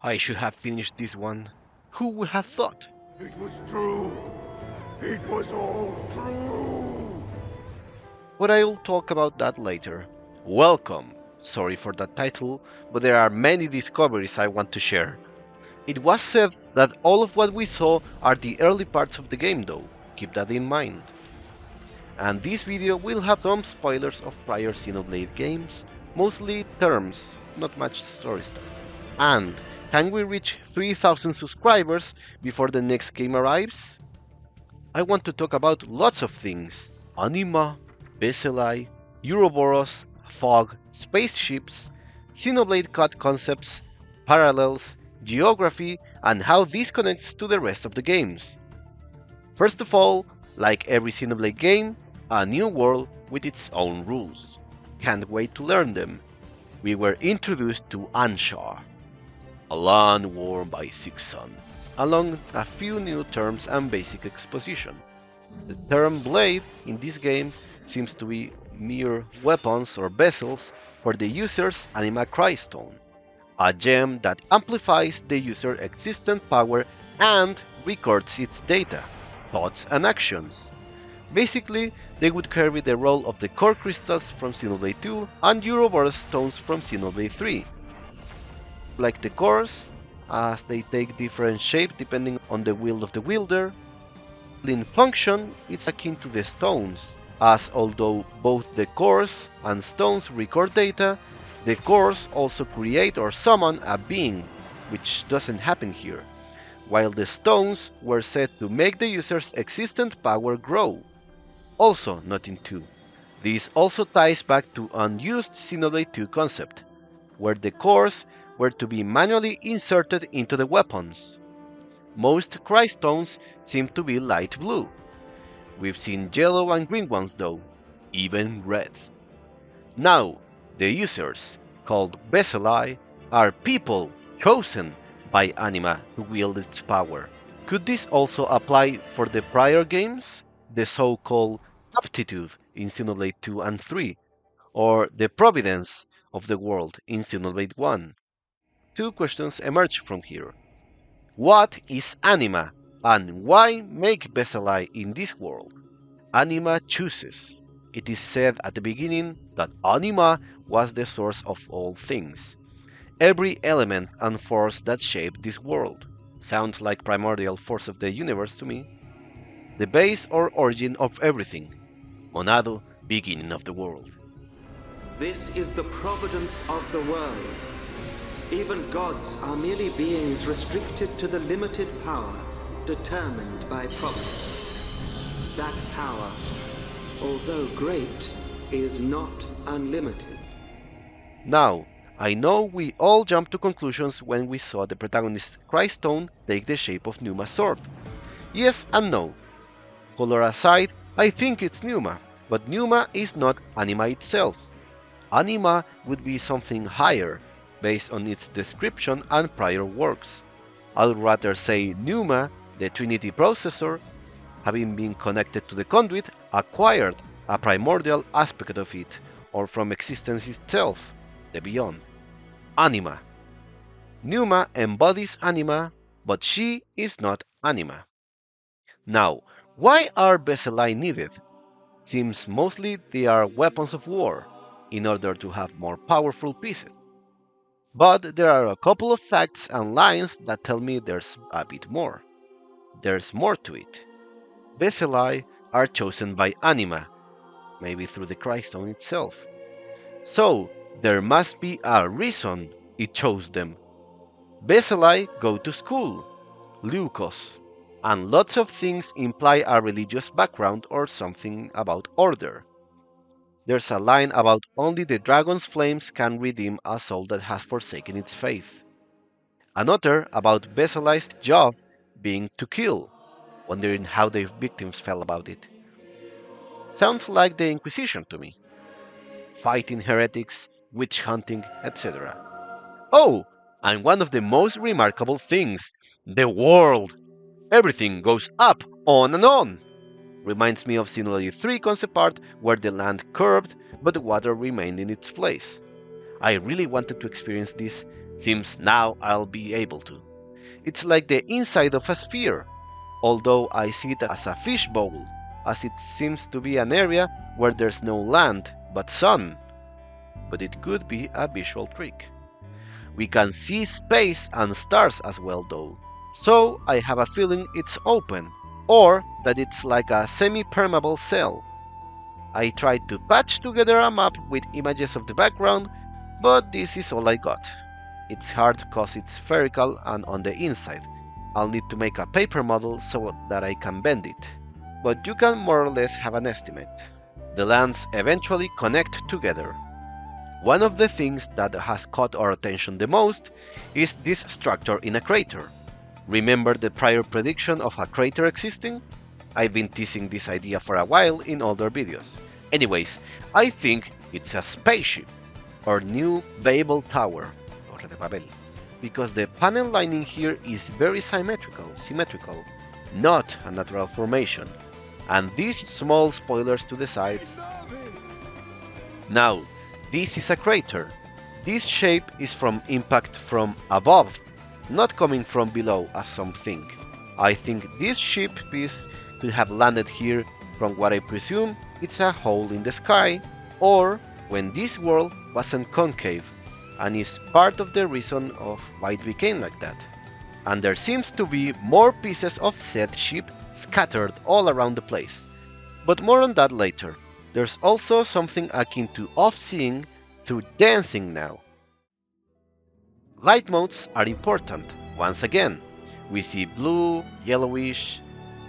I should have finished this one. Who would have thought? It was true. It was all true. But I'll talk about that later. Welcome! Sorry for that title, but there are many discoveries I want to share. It was said that all of what we saw are the early parts of the game though, keep that in mind. And this video will have some spoilers of prior Xenoblade games, mostly terms, not much story stuff. And can we reach 3000 subscribers before the next game arrives? I want to talk about lots of things. Anima, Vesselai, Ouroboros, fog, spaceships, Xenoblade cut concepts, parallels, geography, and how this connects to the rest of the games. First of all, like every Xenoblade game, a new world with its own rules. Can't wait to learn them. We were introduced to Anshar, a land worn by 6 suns, along a few new terms and basic exposition. The term blade in this game seems to be mere weapons or vessels for the user's Anima Crystone, a gem that amplifies the user's existent power and records its data, thoughts and actions. Basically, they would carry the role of the core crystals from Xenoblade 2 and Ouroboros stones from Xenoblade 3. Like the cores, as they take different shape depending on the will of the wielder. In function, it's akin to the stones, as although both the cores and stones record data, the cores also create or summon a being, which doesn't happen here, while the stones were said to make the user's existent power grow, also not in 2. This also ties back to unused Xenoblade 2 concept, where the cores were to be manually inserted into the weapons. Most Crystones seem to be light blue. We've seen yellow and green ones though, even red. Now, the users, called Vesselai, are people chosen by Anima to wield its power. Could this also apply for the prior games, the so-called aptitude in Xenoblade 2 and 3, or the providence of the world in Xenoblade 1? Two questions emerge from here. What is Anima, and why make Vesselai in this world? Anima chooses. It is said at the beginning that Anima was the source of all things, every element and force that shaped this world. Sounds like primordial force of the universe to me. The base or origin of everything. Monado, beginning of the world. This is the providence of the world. Even gods are merely beings restricted to the limited power determined by providence. That power, although great, is not unlimited. Now, I know we all jumped to conclusions when we saw the protagonist Crystone take the shape of PNEUMA's sword. Yes and no. Color aside, I think it's PNEUMA, but PNEUMA is not Anima itself. Anima would be something higher, based on its description and prior works. I'd rather say PNEUMA, the Trinity processor, having been connected to the conduit, acquired a primordial aspect of it, or from existence itself, the beyond. Anima. PNEUMA embodies Anima, but she is not Anima. Now, why are Vesselai needed? Seems mostly they are weapons of war, in order to have more powerful pieces. But there are a couple of facts and lines that tell me there's a bit more. There's more to it. Vesselai are chosen by Anima, maybe through the Crystone itself. So, there must be a reason it chose them. Vesselai go to school, Leukos, and lots of things imply a religious background or something about order. There's a line about only the dragon's flames can redeem a soul that has forsaken its faith. Another about Vesselai's job being to kill, wondering how the victims felt about it. Sounds like the Inquisition to me. Fighting heretics, witch hunting, etc. Oh, and one of the most remarkable things, the world. Everything goes up, on and on. Reminds me of Xenoblade 3 concept art where the land curved but the water remained in its place. I really wanted to experience this Seems now I'll be able to. It's like the inside of a sphere, although I see it as a fishbowl, as it seems to be an area where there's no land but sun. But it could be a visual trick. We can see space and stars as well though, so I have a feeling it's open, or that it's like a semi-permeable cell. I tried to patch together a map with images of the background, but this is all I got. It's hard cause it's spherical and on the inside. I'll need to make a paper model so that I can bend it, but you can more or less have an estimate. The lands eventually connect together. One of the things that has caught our attention the most is this structure in a crater. Remember the prior prediction of a crater existing? I've been teasing this idea for a while in older videos. Anyways, I think it's a spaceship, or new Babel Tower, Torre de Babel, because the panel lining here is very symmetrical, not a natural formation, and these small spoilers to the sides. Now, this is a crater. This shape is from impact from above, not coming from below as some think. I think this ship piece could have landed here from what I presume it's a hole in the sky, or when this world wasn't concave, and is part of the reason of why it became like that. And there seems to be more pieces of said ship scattered all around the place. But more on that later. There's also something akin to off-seeing through dancing now. Light modes are important. Once again, we see blue, yellowish.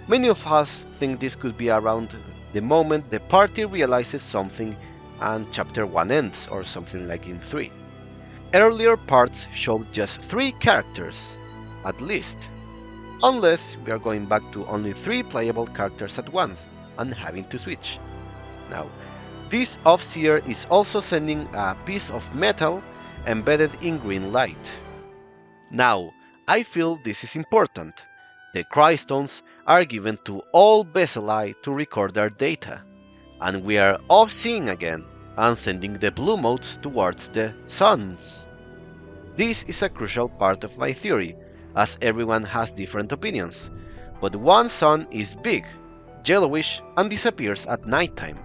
Many of us think this could be around the moment the party realizes something and chapter 1 ends, or something like in 3. Earlier parts showed just 3 characters, at least. Unless we are going back to only 3 playable characters at once and having to switch. Now, this Offseer is also sending a piece of metal embedded in green light. Now, I feel this is important. The Crystones are given to all Vesselai to record their data, and we are off-seeing again and sending the blue motes towards the suns. This is a crucial part of my theory, as everyone has different opinions, but one sun is big, yellowish, and disappears at nighttime,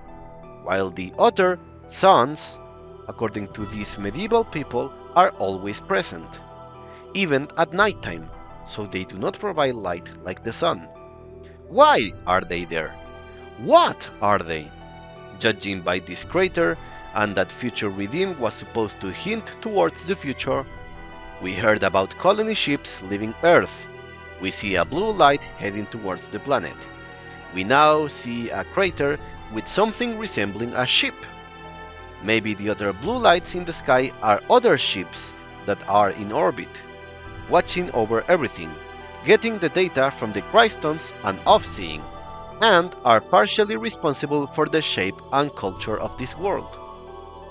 while the other suns, according to these medieval people, are always present, even at nighttime, so they do not provide light like the sun. Why are they there? What are they? Judging by this crater, and that future redeem was supposed to hint towards the future, we heard about colony ships leaving Earth. We see a blue light heading towards the planet. We now see a crater with something resembling a ship. Maybe the other blue lights in the sky are other ships that are in orbit, watching over everything, getting the data from the Crystones and off-seeing, and are partially responsible for the shape and culture of this world.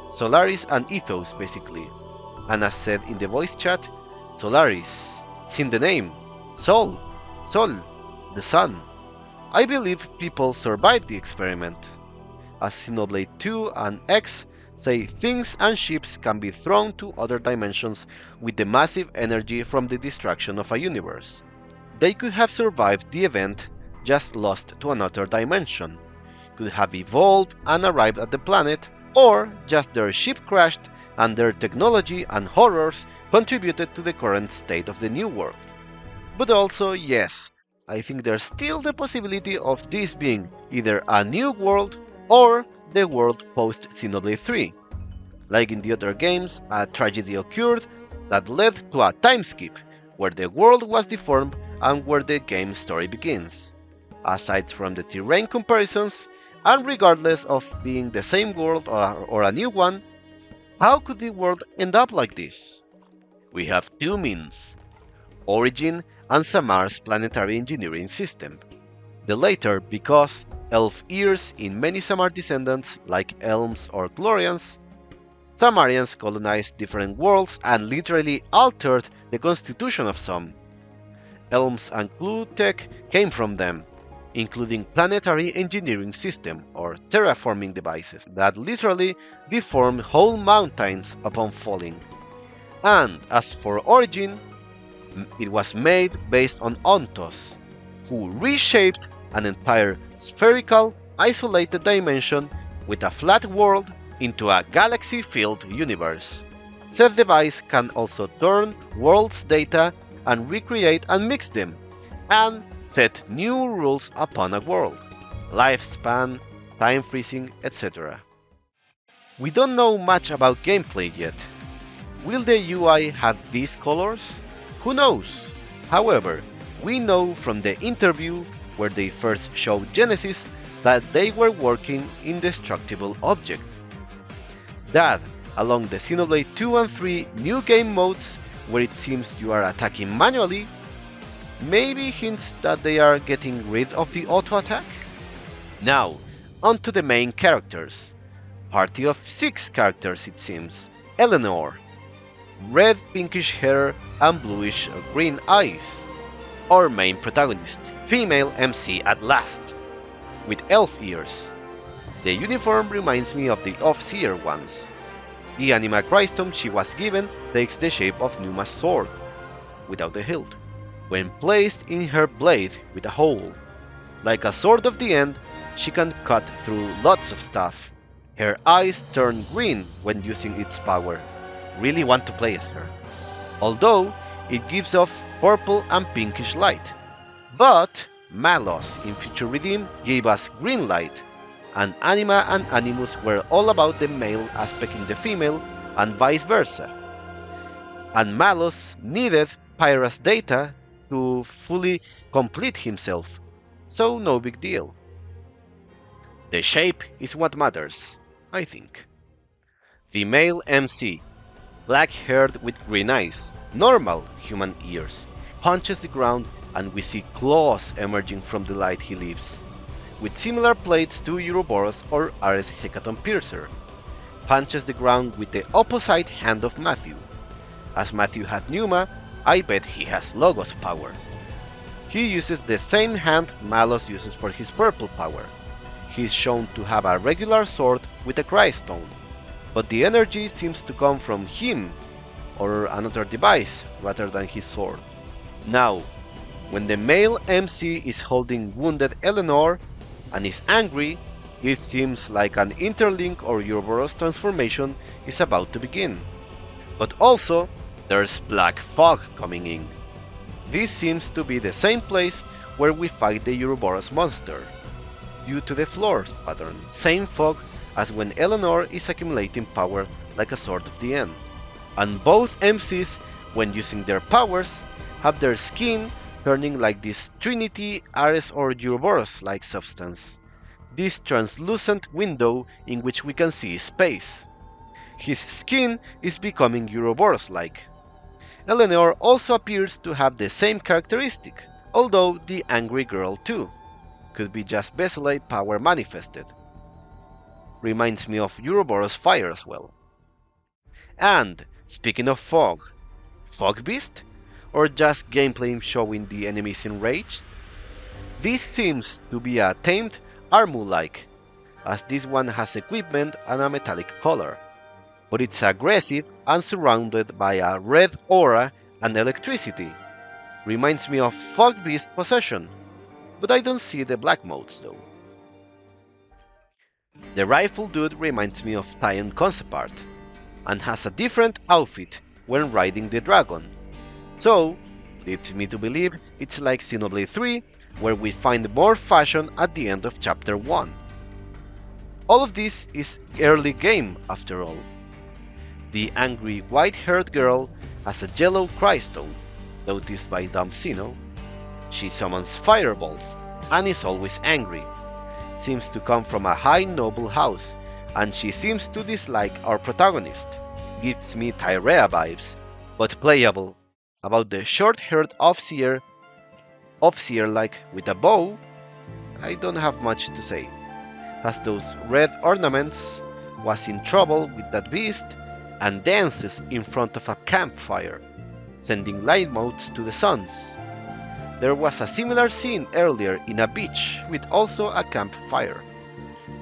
Solaris and Ethos, basically. And as said in the voice chat, Solaris, it's in the name, Sol, the sun. I believe people survived the experiment. As Xenoblade 2 and X say, things and ships can be thrown to other dimensions with the massive energy from the destruction of a universe. They could have survived the event, just lost to another dimension, could have evolved and arrived at the planet, or just their ship crashed and their technology and horrors contributed to the current state of the new world. But also, yes, I think there's still the possibility of this being either a new world or the world post Xenoblade 3. Like in the other games, a tragedy occurred that led to a time skip, where the world was deformed and where the game's story begins. Aside from the terrain comparisons, and regardless of being the same world or a new one, how could the world end up like this? We have 2 means: Origin and Samar's planetary engineering system. The latter because elf ears in many Samar descendants like Elms or Glorians, Samarians colonized different worlds and literally altered the constitution of some. Elms and Clue tech came from them, including planetary engineering system or terraforming devices that literally deformed whole mountains upon falling. And as for origin, it was made based on Ontos, who reshaped an entire spherical, isolated dimension with a flat world into a galaxy-filled universe. Said device can also turn world's data and recreate and mix them, and set new rules upon a world, lifespan, time freezing, etc. We don't know much about gameplay yet. Will the UI have these colors? Who knows? However, we know from the interview where they first showed Genesis that they were working indestructible objects. That, along the Xenoblade 2 and 3 new game modes where it seems you are attacking manually, maybe hints that they are getting rid of the auto-attack? Now, onto the main characters. Party of 6 characters it seems. Eleanor. Red pinkish hair and bluish green eyes. Our main protagonist, female MC at last, with elf ears. The uniform reminds me of the Offseer ones. The Anima Christome she was given takes the shape of PNEUMA's sword, without the hilt, when placed in her blade with a hole. Like a sword of the end, she can cut through lots of stuff. Her eyes turn green when using its power. Really want to play as her. Although it gives off purple and pinkish light. But Malos in Future Redeem gave us green light, and Anima and Animus were all about the male aspect in the female, and vice versa. And Malos needed Pyra's data to fully complete himself, so no big deal. The shape is what matters, I think. Female MC, black-haired with green eyes, normal human ears, punches the ground and we see claws emerging from the light he leaves, with similar plates to Ouroboros or Ares Hecaton Piercer. Punches the ground with the opposite hand of Matthew. As Matthew had PNEUMA, I bet he has Logos power. He uses the same hand Malos uses for his purple power. He is shown to have a regular sword with a Crystone, but the energy seems to come from him or another device rather than his sword. Now, when the male MC is holding wounded Eleanor and is angry, it seems like an interlink or Ouroboros transformation is about to begin. But also, there's black fog coming in. This seems to be the same place where we fight the Ouroboros monster, due to the floor pattern. Same fog as when Eleanor is accumulating power like a Sword of the End. And both MCs, when using their powers, have their skin turning like this Trinity, Ares or Ouroboros-like substance. This translucent window in which we can see space. His skin is becoming Ouroboros-like. Eleanor also appears to have the same characteristic, although the angry girl too. Could be just Vesselai power manifested. Reminds me of Ouroboros fire as well. And, speaking of fog, Fog Beast? Or just gameplay showing the enemies enraged? This seems to be a tamed Armu-like, as this one has equipment and a metallic color. But it's aggressive and surrounded by a red aura and electricity. Reminds me of Fog Beast Possession, but I don't see the black modes though. The rifle dude reminds me of Tyon concept art, and has a different outfit when riding the dragon. So, leads me to believe it's like Xenoblade 3, where we find more fashion at the end of chapter 1. All of this is early game after all. The angry white-haired girl has a yellow Crystone, noticed by Dumb Xeno. She summons fireballs, and is always angry. Seems to come from a high noble house, and she seems to dislike our protagonist. Gives me Tyrea vibes, but playable. About the short-haired Offseer like with a bow, I don't have much to say. Has those red ornaments, was in trouble with that beast, and dances in front of a campfire, sending light motes to the suns. There was a similar scene earlier in a beach with also a campfire.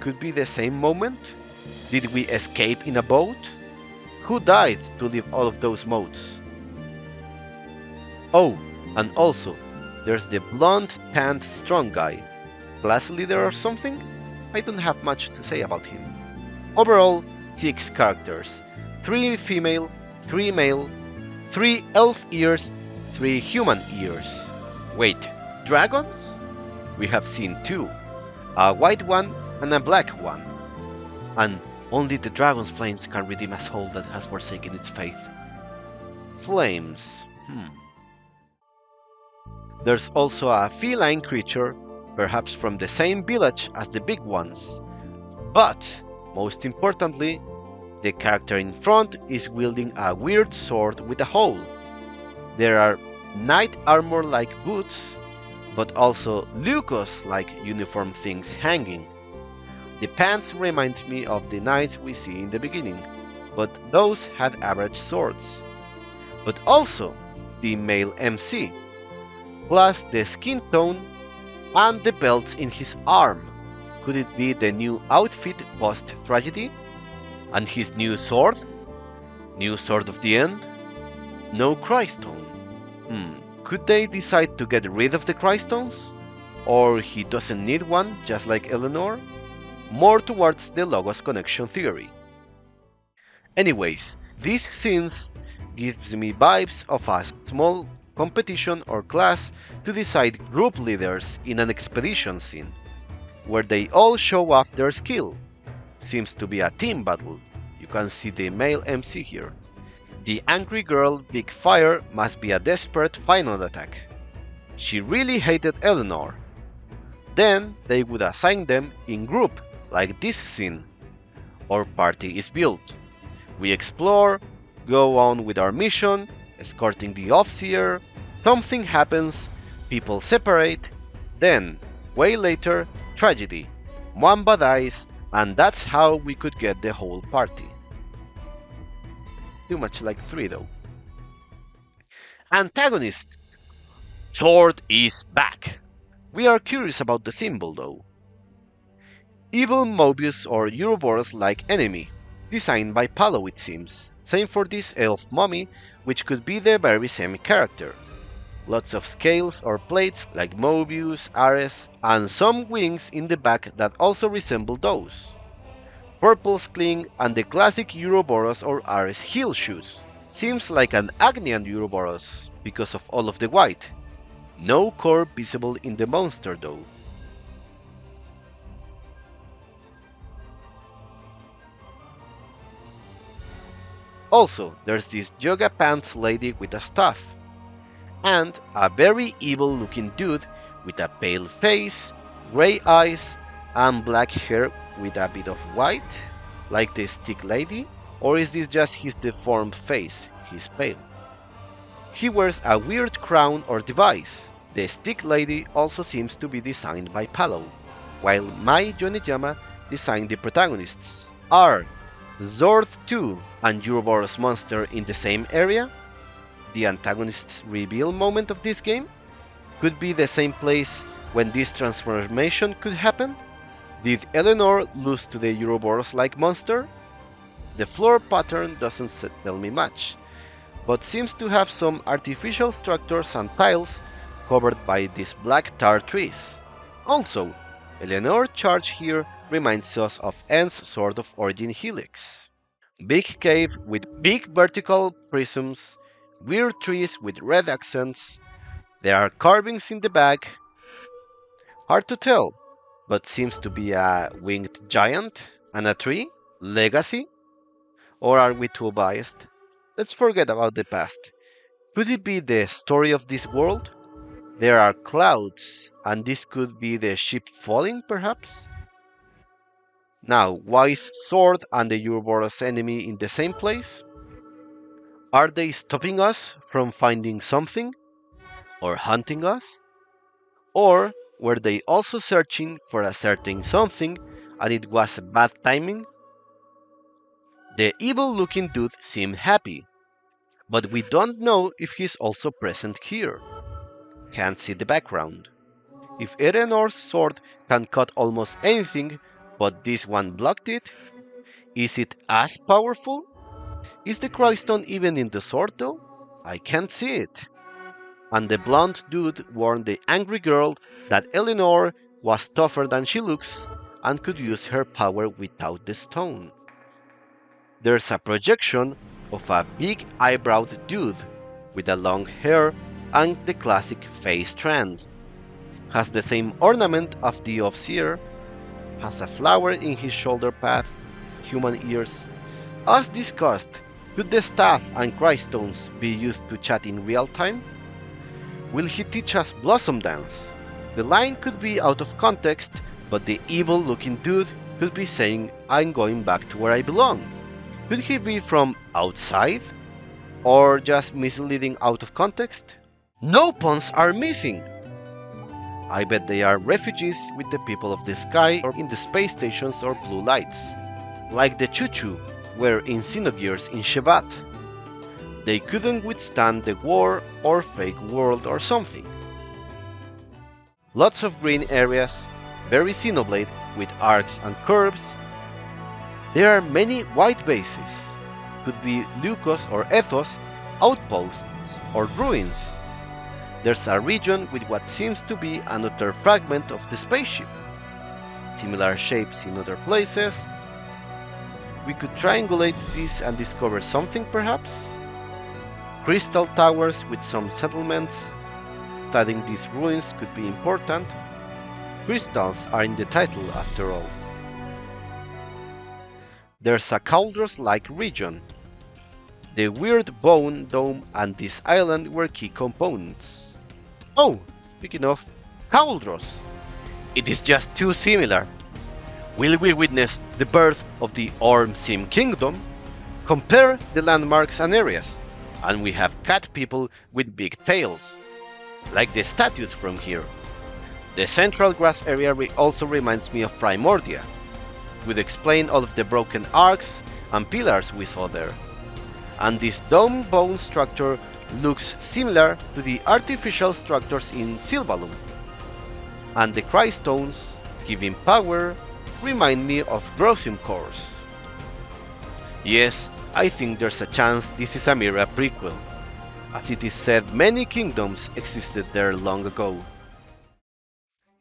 Could be the same moment? Did we escape in a boat? Who died to leave all of those modes? Oh, and also, there's the blonde tanned strong guy. Class leader or something? I don't have much to say about him. Overall, 6 characters. 3 female, 3 male, 3 elf ears, 3 human ears. Wait, dragons? We have seen 2. A white one and a black one. And only the dragon's flames can redeem a soul that has forsaken its faith. Flames. There's also a feline creature, perhaps from the same village as the big ones. But, most importantly, the character in front is wielding a weird sword with a hole. There are knight armor-like boots, but also Lucas-like uniform things hanging. The pants reminds me of the knights we see in the beginning, but those had average swords. But also the male MC, plus the skin tone and the belts in his arm. Could it be the new outfit post-tragedy? And his new sword? New sword of the end? No Crystone. Could they decide to get rid of the Crystones? Or he doesn't need one, just like Eleanor? More towards the Logos connection theory. Anyways, these scenes gives me vibes of a small competition or class to decide group leaders in an expedition scene, where they all show off their skill. Seems to be a team battle. You can see the male MC here. The angry girl Big Fire must be a desperate final attack. She really hated Eleanor. Then they would assign them in group, like this scene. Our party is built. We explore, go on with our mission, escorting the Offseer, something happens, people separate, then, way later, tragedy. Mwamba dies, and that's how we could get the whole party. Too much like 3 though. Antagonists. Sword is back. We are curious about the symbol though. Evil Mobius or Ouroboros-like enemy, designed by Palo it seems. Same for this elf mummy, which could be the very same character. Lots of scales or plates like Mobius, Ares, and some wings in the back that also resemble those. Purple cling and the classic Ouroboros or Ares heel shoes. Seems like an Agnian Ouroboros because of all of the white. No core visible in the monster though. Also, there's this yoga pants lady with a staff, and a very evil looking dude with a pale face, grey eyes, and black hair with a bit of white, like the stick lady, or is this just his deformed face? He's pale. He wears a weird crown or device. The stick lady also seems to be designed by Palo, while Mai Yoneyama designed the protagonists. Are Zord 2 and Ouroboros monster in the same area? The antagonist's reveal moment of this game? Could be the same place when this transformation could happen? Did Eleanor lose to the Ouroboros-like monster? The floor pattern doesn't tell me much, but seems to have some artificial structures and tiles covered by these black tar trees. Also, Eleanor's charge here reminds us of En's Sword of Origin Helix. Big cave with big vertical prisms, weird trees with red accents. There are carvings in the back. Hard to tell, but seems to be a winged giant and a tree? Legacy? Or are we too biased? Let's forget about the past. Could it be the story of this world? There are clouds, and this could be the ship falling, perhaps? Now, why is Sword and the Ouroboros enemy in the same place? Are they stopping us from finding something? Or hunting us? Or were they also searching for a certain something and it was bad timing? The evil looking dude seemed happy, but we don't know if he's also present here. Can't see the background. If Eleanor's sword can cut almost anything, but this one blocked it, is it as powerful? Is the Crystone even in the sword though? I can't see it. And the blonde dude warned the angry girl that Eleanor was tougher than she looks and could use her power without the stone. There's a projection of a big eyebrowed dude with a long hair and the classic face trend. Has the same ornament of the Offseer, has a flower in his shoulder pad, human ears. As discussed, could the staff and Crystones be used to chat in real time? Will he teach us Blossom Dance? The line could be out of context, but the evil looking dude could be saying, I'm going back to where I belong. Could he be from outside? Or just misleading out of context? No puns are missing! I bet they are refugees with the people of the sky or in the space stations or blue lights. Like the Choo-Choo were in Xenogears in Shevat. They couldn't withstand the war or fake world or something. Lots of green areas, very Xenoblade with arcs and curves. There are many white bases. Could be Leucos or Ethos, outposts or ruins. There's a region with what seems to be another fragment of the spaceship. Similar shapes in other places. We could triangulate this and discover something perhaps? Crystal towers with some settlements. Studying these ruins could be important. Crystals are in the title after all. There's a Cauldros-like region. The weird bone dome and this island were key components. Oh, speaking of Cauldros, it is just too similar. Will we witness the birth of the Orm Sim Kingdom? Compare the landmarks and areas, and we have cat people with big tails, like the statues from here. The central grass area also reminds me of Primordia. Would explain all of the broken arcs and pillars we saw there. And this dome bone structure looks similar to the artificial structures in Sylvalum. And the Crystones, giving power, remind me of Grosium cores. Yes, I think there's a chance this is a mere prequel. As it is said, many kingdoms existed there long ago.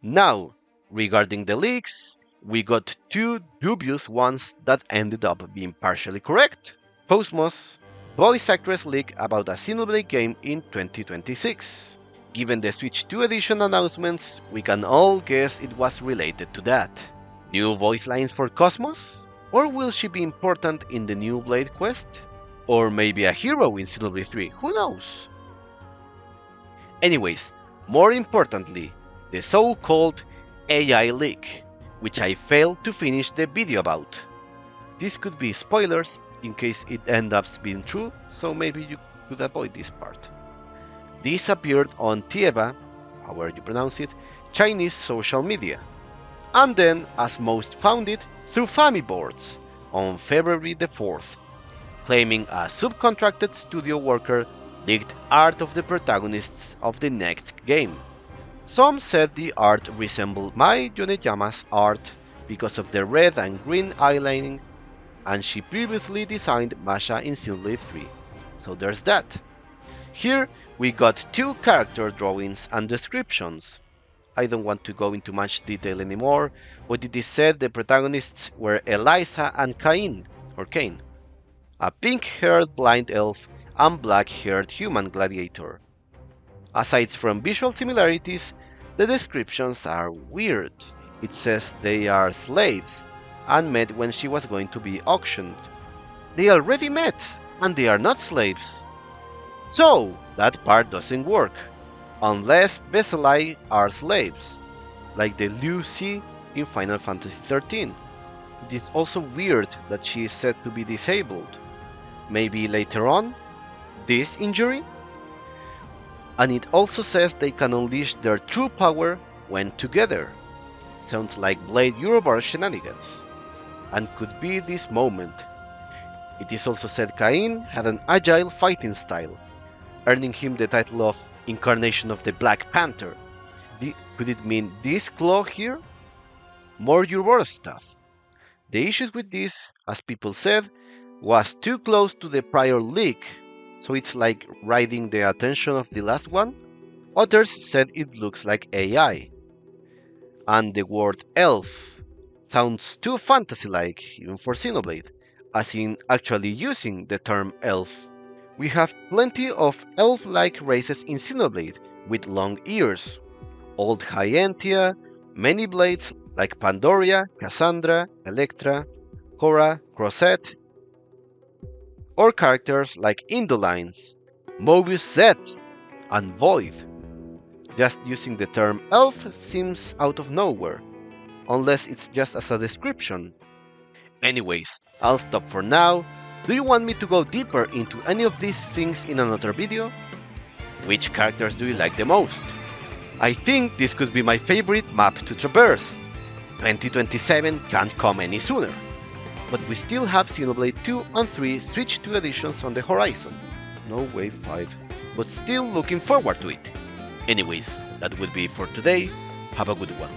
Now, regarding the leaks, we got two dubious ones that ended up being partially correct. Cosmos, voice actress leak about a Xenoblade game in 2026. Given the Switch 2 edition announcements, we can all guess it was related to that. New voice lines for Cosmos? Or will she be important in the new Blade quest? Or maybe a hero in Xenoblade 3, who knows? Anyways, more importantly, the so-called AI leak, which I failed to finish the video about. This could be spoilers in case it ends up being true, so maybe you could avoid this part. This appeared on Tieba, however you pronounce it, Chinese social media, and then, as most found it, through Fami boards on February the 4th, claiming a subcontracted studio worker leaked art of the protagonists of the next game. Some said the art resembled Mai Yoneyama's art because of the red and green eyelining, and she previously designed Masha in Xenoblade 3, so there's that. Here we got two character drawings and descriptions. I don't want to go into much detail anymore, but it is said the protagonists were Eliza and Cain, a pink-haired blind elf and black-haired human gladiator. Aside from visual similarities, the descriptions are weird. It says they are slaves and met when she was going to be auctioned. They already met, and they are not slaves. So, that part doesn't work, unless Vesselai are slaves, like the Liu Si in Final Fantasy XIII. It is also weird that she is said to be disabled. Maybe later on? This injury? And it also says they can unleash their true power when together. Sounds like Blade OUROBOROS shenanigans, and could be this moment. It is also said Cain had an agile fighting style, earning him the title of Incarnation of the Black Panther. Could it mean this claw here? More OUROBOROS stuff. The issues with this, as people said, was too close to the prior leak, so it's like riding the attention of the last one. Others said it looks like AI. And the word elf sounds too fantasy-like, even for Xenoblade, as in actually using the term elf. We have plenty of elf-like races in Xenoblade, with long ears, old Hyantia, many blades like Pandoria, Cassandra, Electra, Cora, Crozet, or characters like Indolines, Mobius Z, and Void. Just using the term elf seems out of nowhere, unless it's just as a description. Anyways, I'll stop for now. Do you want me to go deeper into any of these things in another video? Which characters do you like the most? I think this could be my favorite map to traverse. 2027 can't come any sooner. But we still have Xenoblade 2 and 3 Switch 2 editions on the horizon. No Wave 5, but still looking forward to it. Anyways, that would be it for today. Have a good one.